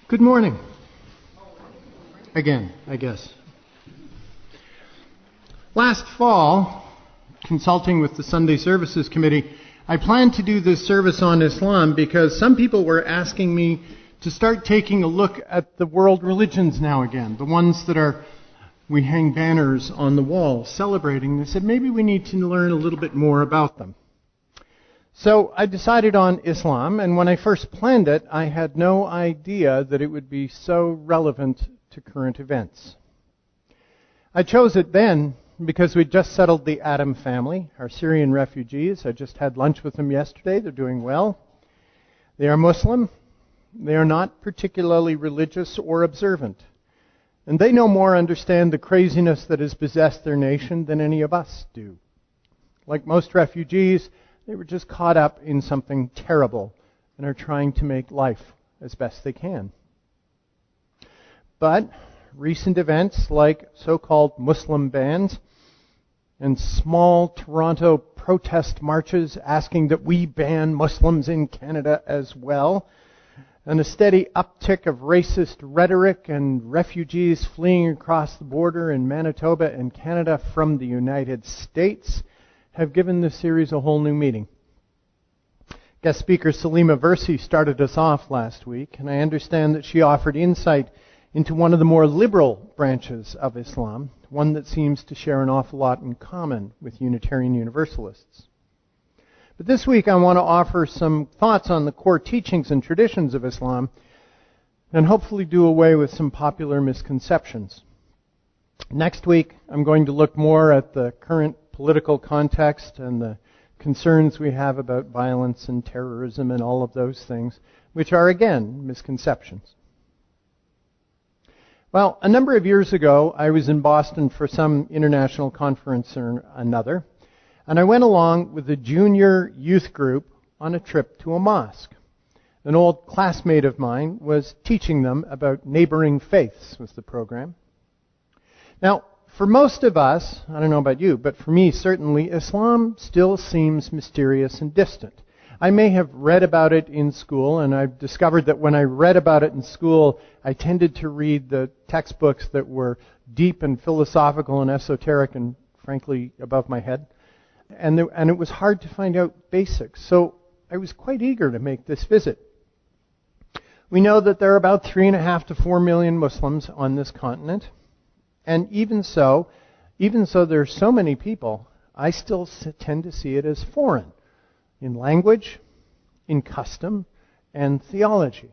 Good morning. Again, I guess. Last fall, consulting with the Sunday Services Committee, I planned to do this service on Islam because some people were asking me to start taking a look at the world religions now again, the ones that we hang banners on the wall celebrating. They said maybe we need to learn a little bit more about them. So I decided on Islam, and when I first planned it, I had no idea that it would be so relevant to current events. I chose it then because we'd just settled the Adam family, our Syrian refugees. I just had lunch with them yesterday. They're doing well. They are Muslim. They are not particularly religious or observant. And they no more understand the craziness that has possessed their nation than any of us do. Like most refugees, they were just caught up in something terrible and are trying to make life as best they can. But recent events like so-called Muslim bans and small Toronto protest marches asking that we ban Muslims in Canada as well, and a steady uptick of racist rhetoric and refugees fleeing across the border in Manitoba and Canada from the United States have given this series a whole new meaning. Guest speaker Salima Versi started us off last week, and I understand that she offered insight into one of the more liberal branches of Islam, one that seems to share an awful lot in common with Unitarian Universalists. But this week I want to offer some thoughts on the core teachings and traditions of Islam, and hopefully do away with some popular misconceptions. Next week I'm going to look more at the current political context and the concerns we have about violence and terrorism and all of those things, which are, again, misconceptions. Well, a number of years ago, I was in Boston for some international conference or another, and I went along with a junior youth group on a trip to a mosque. An old classmate of mine was teaching them about neighboring faiths, was the program. Now, for most of us, I don't know about you, but for me certainly, Islam still seems mysterious and distant. I may have read about it in school, and I've discovered that when I read about it in school, I tended to read the textbooks that were deep and philosophical and esoteric and, frankly, above my head. And it was hard to find out basics. So I was quite eager to make this visit. We know that there are about 3.5 to 4 million Muslims on this continent. And even so there are so many people, I still tend to see it as foreign in language, in custom, and theology.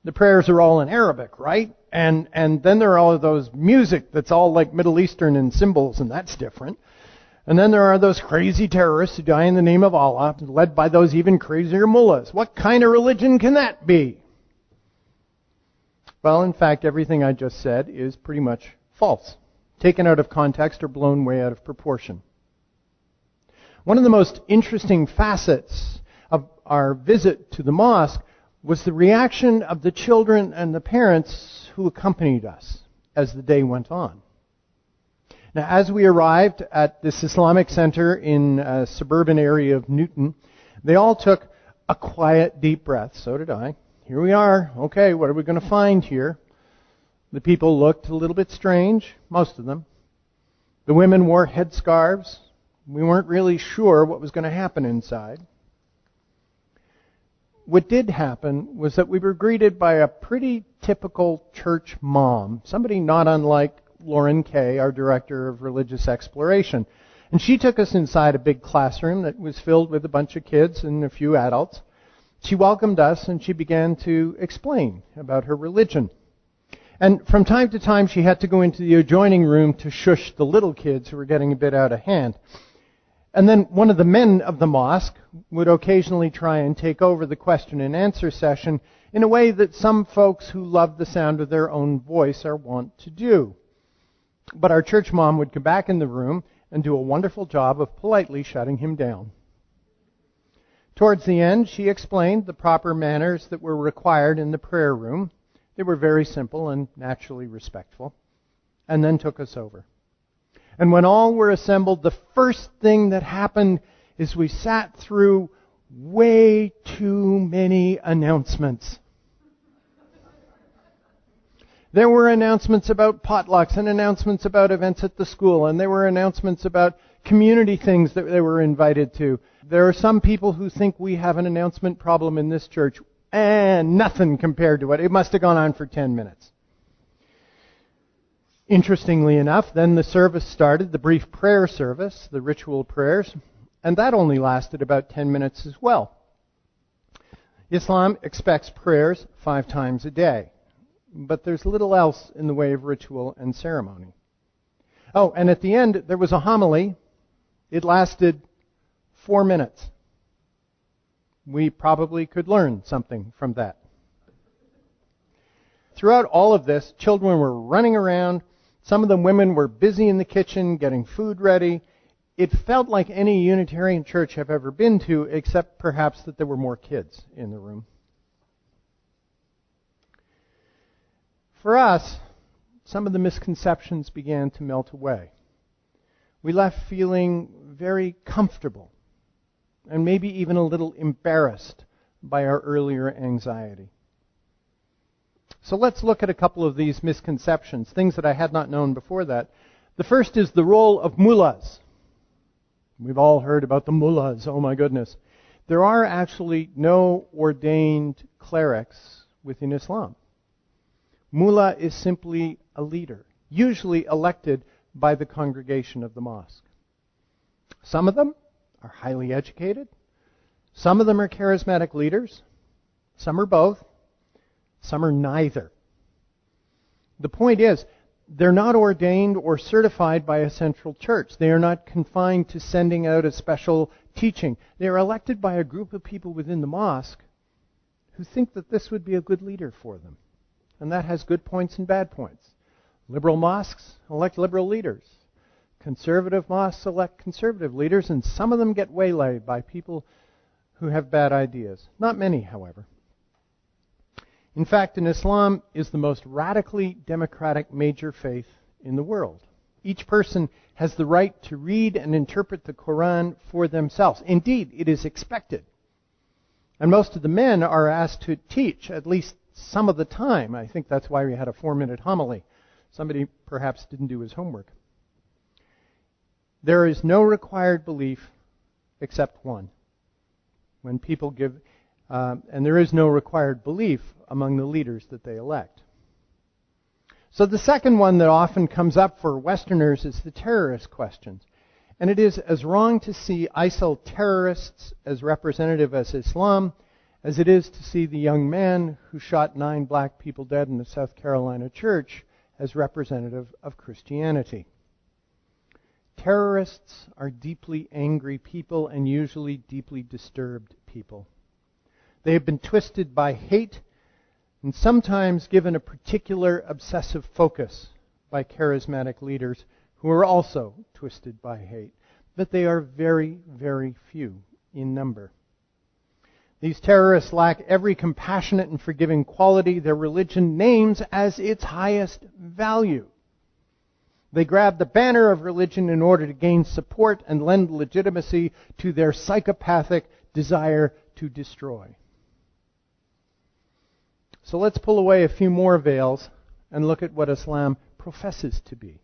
The prayers are all in Arabic, right? And then there are all of those music that's all like Middle Eastern and symbols, and that's different. And then there are those crazy terrorists who die in the name of Allah, led by those even crazier mullahs. What kind of religion can that be? Well, in fact, everything I just said is pretty much false, taken out of context or blown way out of proportion. One of the most interesting facets of our visit to the mosque was the reaction of the children and the parents who accompanied us as the day went on. Now, as we arrived at this Islamic center in a suburban area of Newton, they all took a quiet, deep breath. So did I. Here we are. Okay, what are we going to find here? The people looked a little bit strange, most of them. The women wore headscarves. We weren't really sure what was going to happen inside. What did happen was that we were greeted by a pretty typical church mom, somebody not unlike Lauren Kay, our director of religious exploration. And she took us inside a big classroom that was filled with a bunch of kids and a few adults. She welcomed us and she began to explain about her religion. And from time to time she had to go into the adjoining room to shush the little kids who were getting a bit out of hand. And then one of the men of the mosque would occasionally try and take over the question and answer session in a way that some folks who love the sound of their own voice are wont to do. But our church mom would come back in the room and do a wonderful job of politely shutting him down. Towards the end, she explained the proper manners that were required in the prayer room. They were very simple and naturally respectful, and then took us over. And when all were assembled, the first thing that happened is we sat through way too many announcements. There were announcements about potlucks and announcements about events at the school, and there were announcements about community things that they were invited to. There are some people who think we have an announcement problem in this church, and nothing compared to it. It must have gone on for 10 minutes. Interestingly enough, then the service started, the brief prayer service, the ritual prayers, and that only lasted about 10 minutes as well. Islam expects prayers 5 times a day, but there's little else in the way of ritual and ceremony. Oh, and at the end, there was a homily. It lasted 4 minutes. We probably could learn something from that. Throughout all of this, children were running around. Some of the women were busy in the kitchen getting food ready. It felt like any Unitarian church I've ever been to, except perhaps that there were more kids in the room. For us, some of the misconceptions began to melt away. We left feeling very comfortable and maybe even a little embarrassed by our earlier anxiety. So let's look at a couple of these misconceptions, things that I had not known before that. The first is the role of mullahs. We've all heard about the mullahs, oh my goodness. There are actually no ordained clerics within Islam. Mullah is simply a leader, usually elected by the congregation of the mosque. Some of them are highly educated. Some of them are charismatic leaders. Some are both. Some are neither. The point is, they're not ordained or certified by a central church. They are not confined to sending out a special teaching. They are elected by a group of people within the mosque who think that this would be a good leader for them. And that has good points and bad points. Liberal mosques elect liberal leaders. Conservative mosques elect conservative leaders, and some of them get waylaid by people who have bad ideas. Not many, however. In fact, Islam is the most radically democratic major faith in the world. Each person has the right to read and interpret the Quran for themselves. Indeed, it is expected. And most of the men are asked to teach at least some of the time. I think that's why we had a 4-minute homily. Somebody perhaps didn't do his homework. There is no required belief except one. When people give, and there is no required belief among the leaders that they elect. So the second one that often comes up for Westerners is the terrorist questions. And it is as wrong to see ISIL terrorists as representative as Islam as it is to see the young man who shot 9 black people dead in a South Carolina church as representative of Christianity. Terrorists are deeply angry people and usually deeply disturbed people. They have been twisted by hate and sometimes given a particular obsessive focus by charismatic leaders who are also twisted by hate. But they are very, very few in number. These terrorists lack every compassionate and forgiving quality their religion names as its highest value. They grab the banner of religion in order to gain support and lend legitimacy to their psychopathic desire to destroy. So let's pull away a few more veils and look at what Islam professes to be.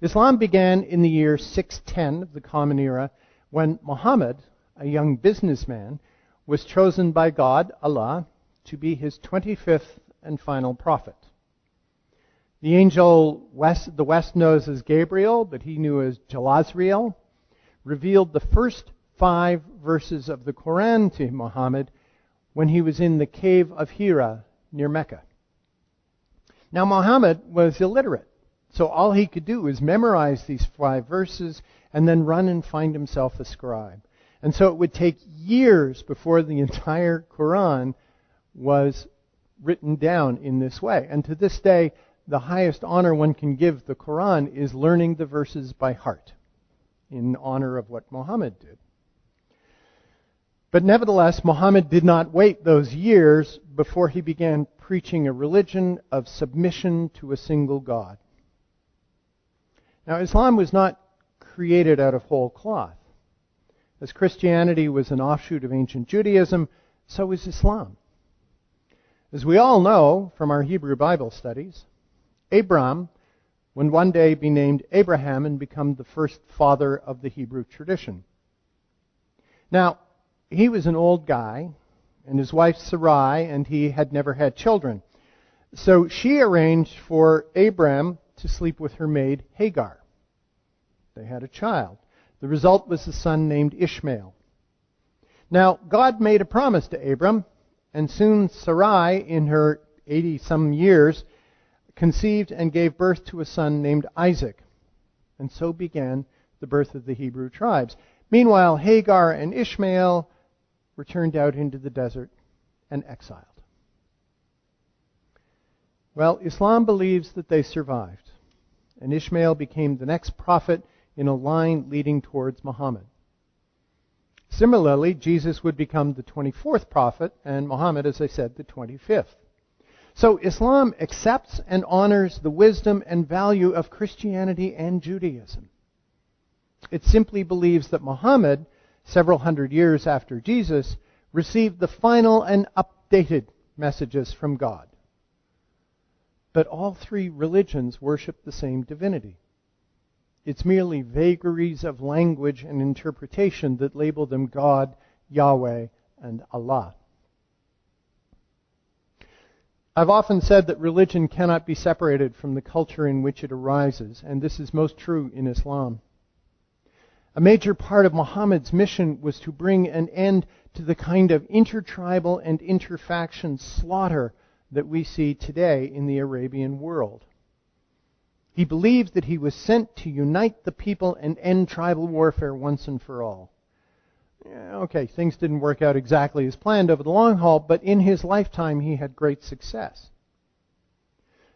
Islam began in the year 610 of the Common Era when Muhammad, a young businessman, was chosen by God, Allah, to be his 25th and final prophet. The angel the West knows as Gabriel, but he knew as Jalazriel, revealed the first 5 verses of the Quran to Muhammad when he was in the cave of Hira near Mecca. Now Muhammad was illiterate, so all he could do was memorize these 5 verses and then run and find himself a scribe. And so it would take years before the entire Quran was written down in this way. And to this day, the highest honor one can give the Quran is learning the verses by heart in honor of what Muhammad did. But nevertheless, Muhammad did not wait those years before he began preaching a religion of submission to a single God. Now, Islam was not created out of whole cloth. As Christianity was an offshoot of ancient Judaism, so was Islam. As we all know from our Hebrew Bible studies, Abram would one day be named Abraham and become the first father of the Hebrew tradition. Now, he was an old guy, and his wife Sarai, and he had never had children. So she arranged for Abram to sleep with her maid Hagar. They had a child. The result was a son named Ishmael. Now, God made a promise to Abram, and soon Sarai, in her 80-some years, conceived and gave birth to a son named Isaac. And so began the birth of the Hebrew tribes. Meanwhile, Hagar and Ishmael were turned out into the desert and exiled. Well, Islam believes that they survived, and Ishmael became the next prophet in a line leading towards Muhammad. Similarly, Jesus would become the 24th prophet, and Muhammad, as I said, the 25th. So Islam accepts and honors the wisdom and value of Christianity and Judaism. It simply believes that Muhammad, several hundred years after Jesus, received the final and updated messages from God. But all three religions worship the same divinity. It's merely vagaries of language and interpretation that label them God, Yahweh, and Allah. I've often said that religion cannot be separated from the culture in which it arises, and this is most true in Islam. A major part of Muhammad's mission was to bring an end to the kind of intertribal and interfaction slaughter that we see today in the Arabian world. He believed that he was sent to unite the people and end tribal warfare once and for all. Okay, things didn't work out exactly as planned over the long haul, but in his lifetime he had great success.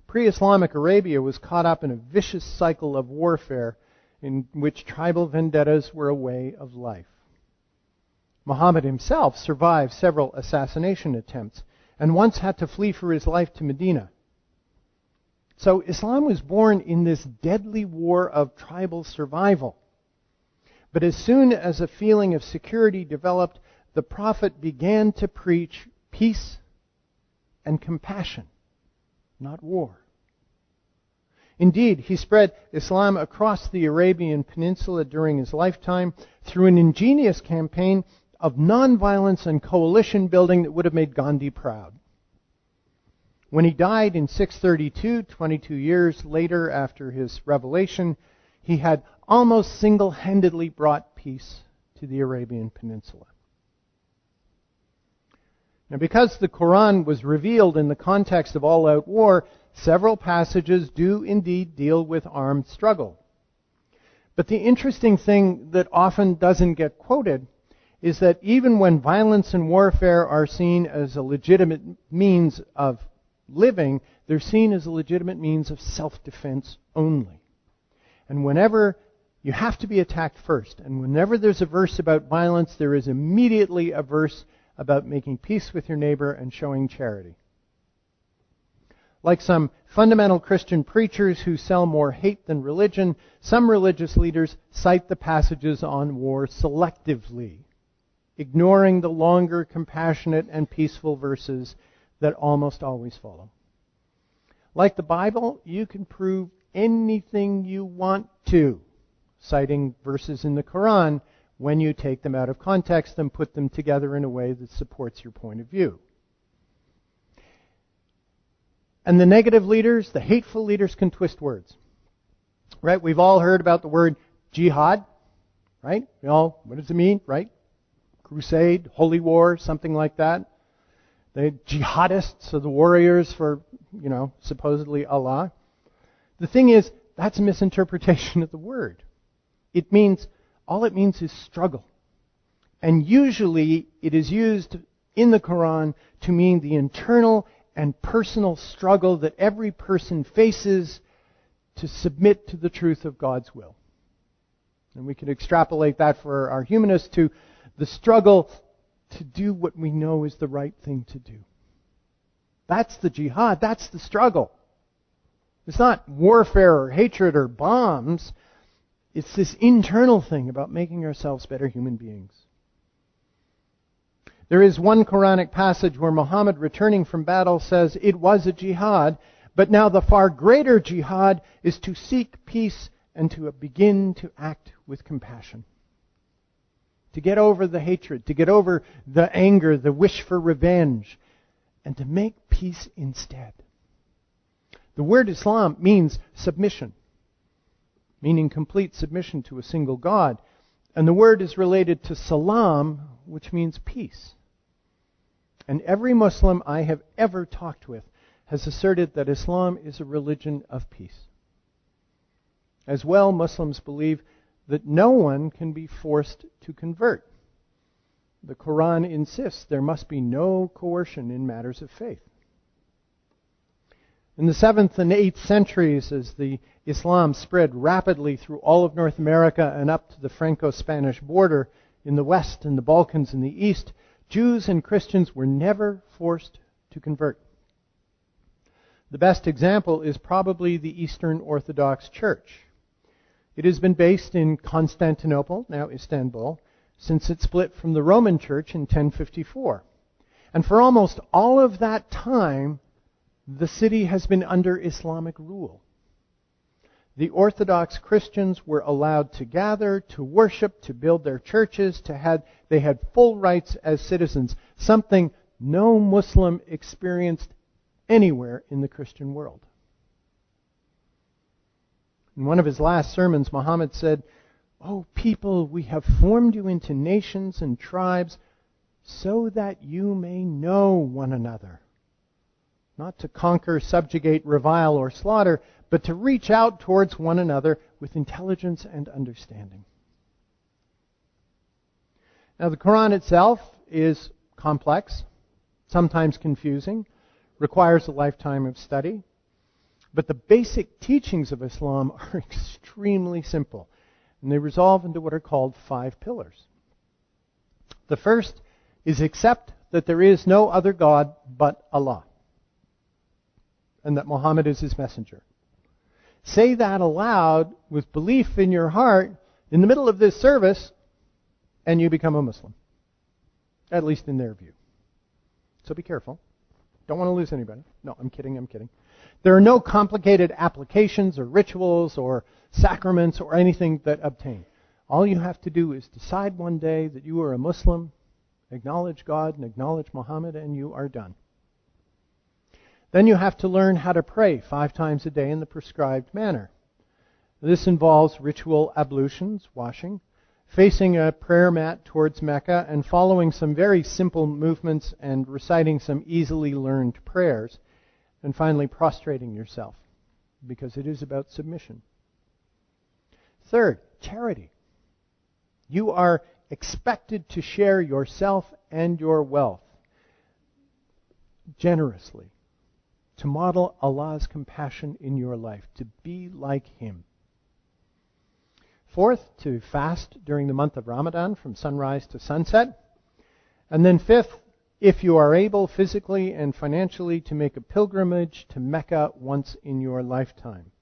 Pre-Islamic Arabia was caught up in a vicious cycle of warfare in which tribal vendettas were a way of life. Muhammad himself survived several assassination attempts and once had to flee for his life to Medina. So Islam was born in this deadly war of tribal survival. But as soon as a feeling of security developed, the Prophet began to preach peace and compassion, not war. Indeed, he spread Islam across the Arabian Peninsula during his lifetime through an ingenious campaign of nonviolence and coalition building that would have made Gandhi proud. When he died in 632, 22 years later after his revelation, he had almost single-handedly brought peace to the Arabian Peninsula. Now, because the Quran was revealed in the context of all-out war, several passages do indeed deal with armed struggle. But the interesting thing that often doesn't get quoted is that even when violence and warfare are seen as a legitimate means of living, they're seen as a legitimate means of self-defense only. And whenever you have to be attacked first, and whenever there's a verse about violence, there is immediately a verse about making peace with your neighbor and showing charity. Like some fundamental Christian preachers who sell more hate than religion, some religious leaders cite the passages on war selectively, ignoring the longer, compassionate, and peaceful verses that almost always follow. Like the Bible, you can prove anything you want to, citing verses in the Quran when you take them out of context and put them together in a way that supports your point of view. And the negative leaders, the hateful leaders, can twist words. Right? We've all heard about the word jihad. Right? What does it mean? Right? Crusade, holy war, something like that. The jihadists are the warriors for, supposedly Allah. The thing is, that's a misinterpretation of the word. All it means is struggle. And usually it is used in the Quran to mean the internal and personal struggle that every person faces to submit to the truth of God's will. And we can extrapolate that for our humanists to the struggle to do what we know is the right thing to do. That's the jihad. That's the struggle. It's not warfare or hatred or bombs. It's this internal thing about making ourselves better human beings. There is one Quranic passage where Muhammad, returning from battle, says it was a jihad, but now the far greater jihad is to seek peace and to begin to act with compassion. To get over the hatred, to get over the anger, the wish for revenge, and to make peace instead. The word Islam means submission, meaning complete submission to a single God. And the word is related to salam, which means peace. And every Muslim I have ever talked with has asserted that Islam is a religion of peace. As well, Muslims believe that no one can be forced to convert. The Quran insists there must be no coercion in matters of faith. In the 7th and 8th centuries, as the Islam spread rapidly through all of North America and up to the Franco-Spanish border in the west and the Balkans in the east, Jews and Christians were never forced to convert. The best example is probably the Eastern Orthodox Church. It has been based in Constantinople, now Istanbul, since it split from the Roman Church in 1054. And for almost all of that time, the city has been under Islamic rule. The Orthodox Christians were allowed to gather, to worship, to build their churches, they had full rights as citizens, something no Muslim experienced anywhere in the Christian world. In one of his last sermons, Muhammad said, "O people, we have formed you into nations and tribes so that you may know one another. Not to conquer, subjugate, revile, or slaughter, but to reach out towards one another with intelligence and understanding." Now, the Quran itself is complex, sometimes confusing, requires a lifetime of study, but the basic teachings of Islam are extremely simple, and they resolve into what are called 5 pillars. The first is accept that there is no other God but Allah, and that Muhammad is his messenger. Say that aloud with belief in your heart in the middle of this service, and you become a Muslim. At least in their view. So be careful. Don't want to lose anybody. No, I'm kidding. There are no complicated applications or rituals or sacraments or anything that obtain. All you have to do is decide one day that you are a Muslim, acknowledge God and acknowledge Muhammad, and you are done. Then you have to learn how to pray 5 times a day in the prescribed manner. This involves ritual ablutions, washing, facing a prayer mat towards Mecca, and following some very simple movements and reciting some easily learned prayers, and finally prostrating yourself, because it is about submission. Third, charity. You are expected to share yourself and your wealth generously, to model Allah's compassion in your life, to be like Him. Fourth, to fast during the month of Ramadan from sunrise to sunset. And then fifth, if you are able physically and financially to make a pilgrimage to Mecca once in your lifetime.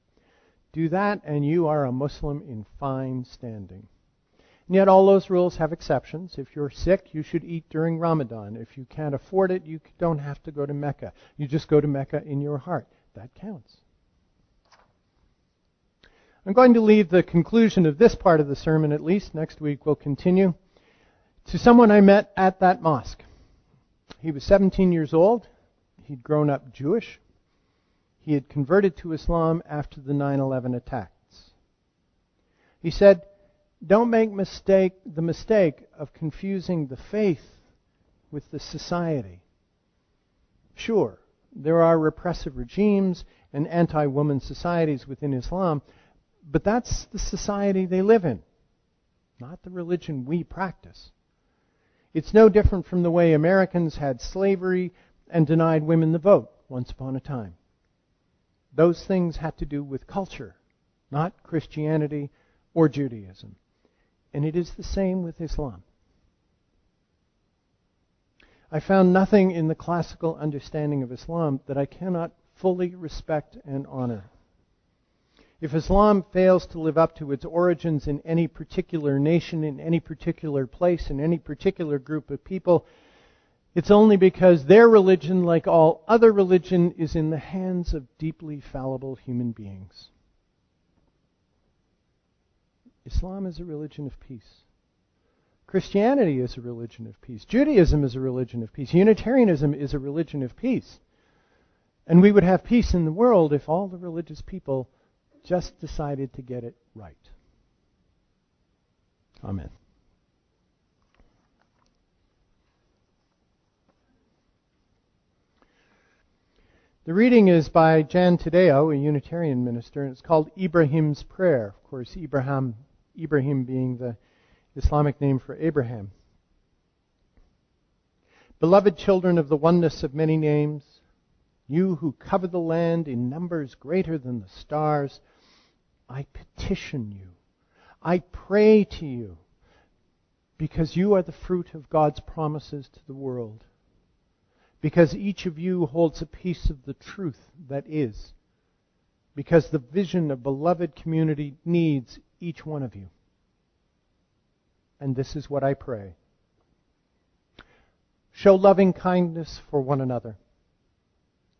Do that and you are a Muslim in fine standing. And yet all those rules have exceptions. If you're sick, you should eat during Ramadan. If you can't afford it, you don't have to go to Mecca. You just go to Mecca in your heart. That counts. I'm going to leave the conclusion of this part of the sermon, at least. Next week we'll continue, to someone I met at that mosque. He was 17 years old. He'd grown up Jewish. He had converted to Islam after the 9/11 attacks. He said, "Don't make the mistake of confusing the faith with the society. Sure, there are repressive regimes and anti-woman societies within Islam, but that's the society they live in, not the religion we practice. It's no different from the way Americans had slavery and denied women the vote once upon a time. Those things had to do with culture, not Christianity or Judaism. And it is the same with Islam. I found nothing in the classical understanding of Islam that I cannot fully respect and honor. If Islam fails to live up to its origins in any particular nation, in any particular place, in any particular group of people, It's only because their religion, like all other religion, is in the hands of deeply fallible human beings. Islam is a religion of peace. Christianity is a religion of peace. Judaism is a religion of peace. Unitarianism is a religion of peace. And we would have peace in the world if all the religious people just decided to get it right. Amen. The reading is by Jan Tadeo, a Unitarian minister, and it's called Ibrahim's Prayer. Of course, Ibrahim being the Islamic name for Abraham. Beloved children of the oneness of many names, you who cover the land in numbers greater than the stars, I petition you, I pray to you, because you are the fruit of God's promises to the world. Because each of you holds a piece of the truth that is. Because the vision of beloved community needs each one of you. And this is what I pray. Show loving kindness for one another.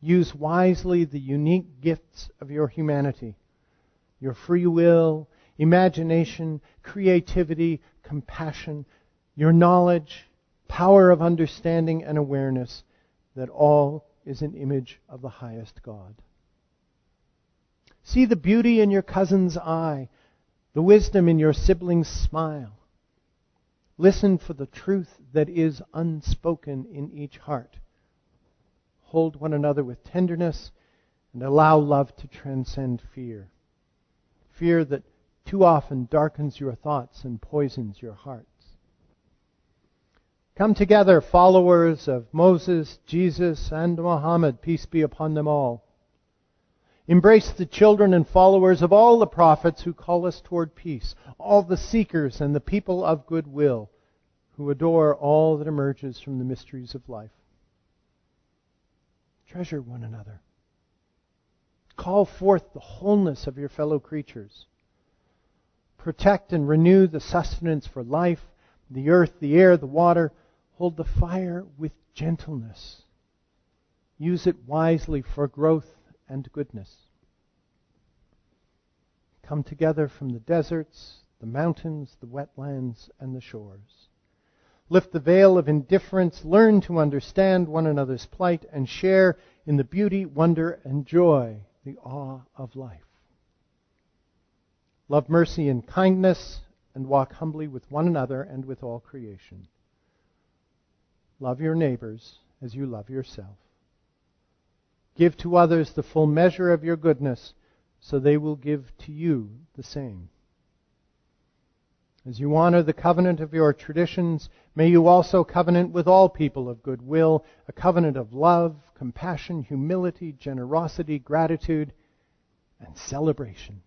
Use wisely the unique gifts of your humanity, your free will, imagination, creativity, compassion, your knowledge, power of understanding and awareness, that all is an image of the highest God. See the beauty in your cousin's eye, the wisdom in your sibling's smile. Listen for the truth that is unspoken in each heart. Hold one another with tenderness and allow love to transcend fear. Fear that too often darkens your thoughts and poisons your hearts. Come together, followers of Moses, Jesus, and Muhammad, peace be upon them all. Embrace the children and followers of all the prophets who call us toward peace, all the seekers and the people of goodwill who adore all that emerges from the mysteries of life. Treasure one another. Call forth the wholeness of your fellow creatures. Protect and renew the sustenance for life, the earth, the air, the water. Hold the fire with gentleness. Use it wisely for growth and goodness. Come together from the deserts, the mountains, the wetlands, and the shores. Lift the veil of indifference, learn to understand one another's plight, and share in the beauty, wonder, and joy, the awe of life. Love mercy and kindness, and walk humbly with one another and with all creation. Love your neighbors as you love yourself. Give to others the full measure of your goodness, so they will give to you the same. As you honor the covenant of your traditions, may you also covenant with all people of goodwill, a covenant of love, compassion, humility, generosity, gratitude, and celebration.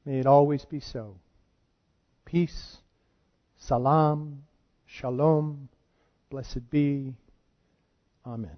May it always be so. Peace, salam, shalom, blessed be. Amen.